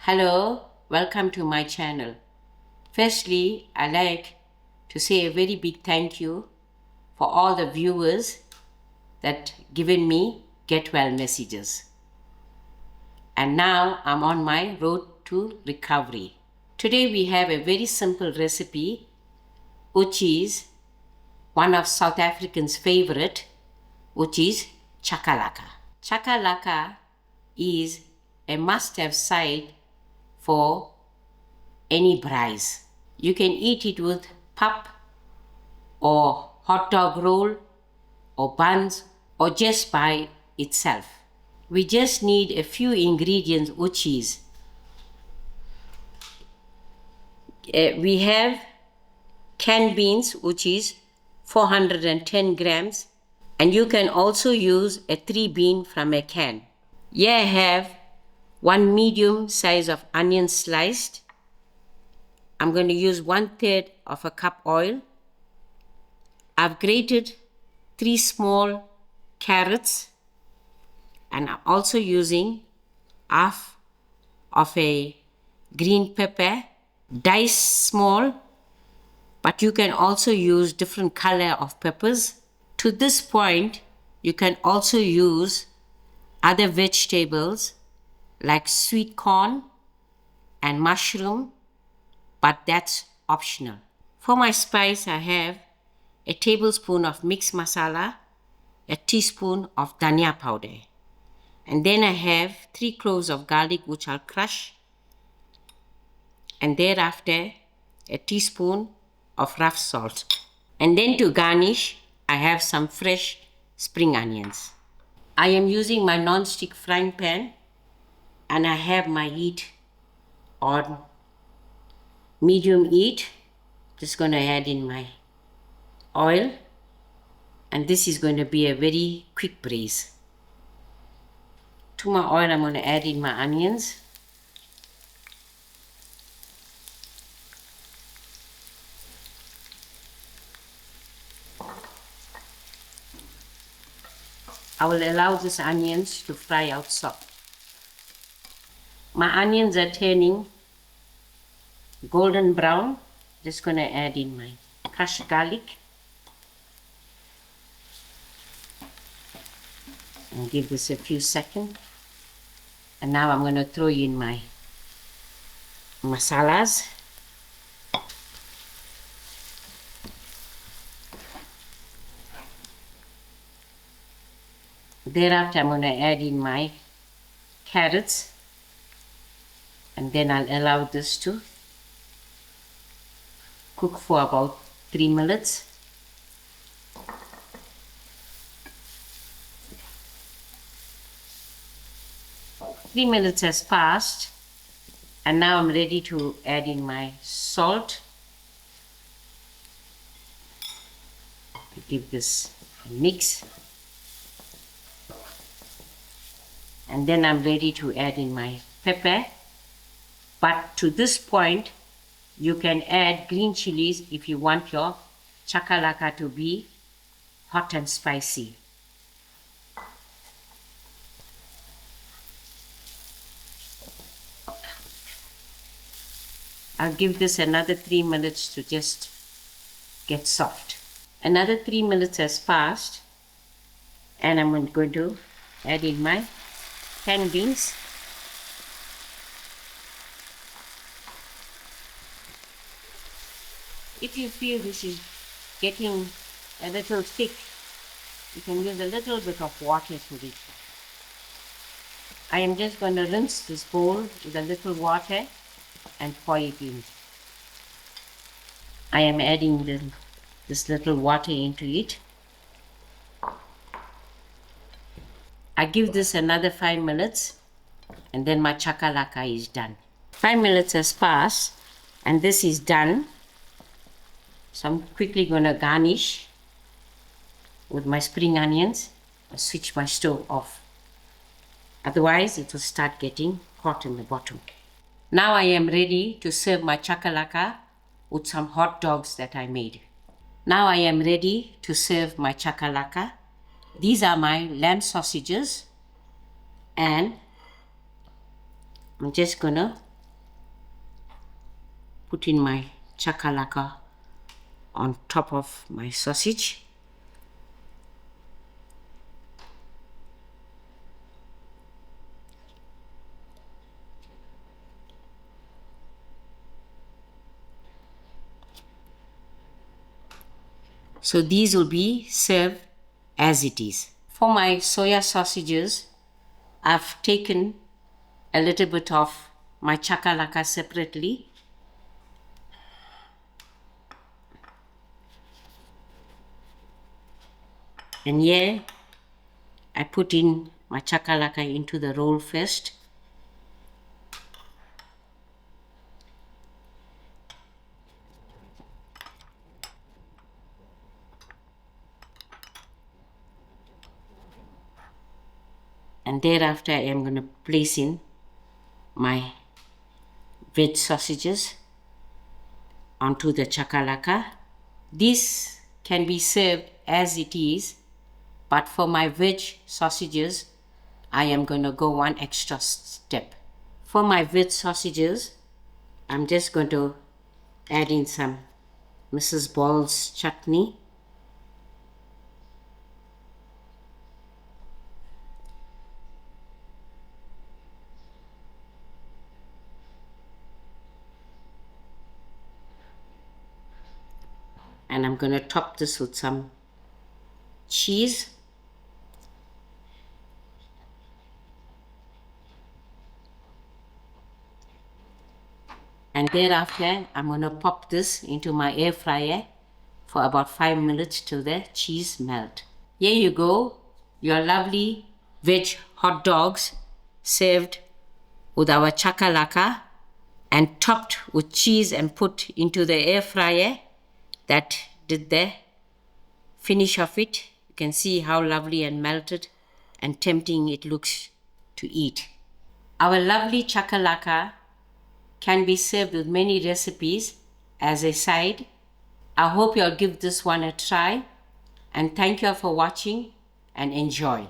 Hello, welcome to my channel. Firstly, I'd like to say a very big thank you for all the viewers that given me get well messages. And now I'm on my road to recovery. Today we have a very simple recipe which is one of South Africans' favorite, which is chakalaka. Chakalaka is a must-have side for any braais. You can eat it with pap or hot dog roll or buns or just by itself. We just need a few ingredients, which is we have canned beans, which is 410 grams, and you can also use a 3-bean from a can. Here I have 1 medium size of onion sliced. I'm going to use 1/3 of a cup oil. I've grated 3 small carrots, and I'm also using half of a green pepper, diced small, but you can also use different color of peppers. To this point, you can also use other vegetables like sweet corn and mushroom, but that's optional. For my spice, I have a tablespoon of mixed masala, a teaspoon of dhania powder, and then I have 3 cloves of garlic which I'll crush, and thereafter a teaspoon of rough salt. And then to garnish, I have some fresh spring onions. I am using my non-stick frying pan, and I have my heat on medium heat. Just going to add in my oil, and this is going to be a very quick braise. To my oil, I'm going to add in my onions. I will allow these onions to fry out soft. My onions are turning golden brown. Just going to add in my crushed garlic and give this a few seconds. And now I'm going to throw in my masalas. Thereafter, I'm going to add in my carrots, and then I'll allow this to cook for about 3 minutes. Three minutes has passed, and now I'm ready to add in my salt. Give this a mix, and then I'm ready to add in my pepper. But to this point, you can add green chilies if you want your chakalaka to be hot and spicy. I'll give this another 3 minutes to just get soft. Another 3 minutes has passed, and I'm going to add in my canned beans. If you feel this is getting a little thick, you can use a little bit of water to it. I am just going to rinse this bowl with a little water and pour it in. I am adding this little water into it. I give this another 5 minutes, and then my chakalaka is done. 5 minutes has passed, and this is done. So I'm quickly going to garnish with my spring onions and switch my stove off. Otherwise, it will start getting hot in the bottom. Now I am ready to serve my chakalaka with some hot dogs that I made. Now I am ready to serve my chakalaka. These are my lamb sausages, and I'm just gonna put in my chakalaka on top of my sausage. So these will be served as it is. For my soya sausages, I've taken a little bit of my chakalaka separately. And here I put in my chakalaka into the roll first. And thereafter I am going to place in my veg sausages onto the chakalaka. This can be served as it is, but for my veg sausages, I am going to go one extra step. For my veg sausages, I'm just going to add in some Mrs. Ball's chutney. And I'm going to top this with some cheese. And thereafter, I'm going to pop this into my air fryer for about 5 minutes till the cheese melt. Here you go, your lovely veg hot dogs served with our chakalaka and topped with cheese and put into the air fryer. That did the finish of it. You can see how lovely and melted and tempting it looks to eat. Our lovely chakalaka can be served with many recipes as a side. I hope you'll give this one a try, and thank you for watching and enjoy.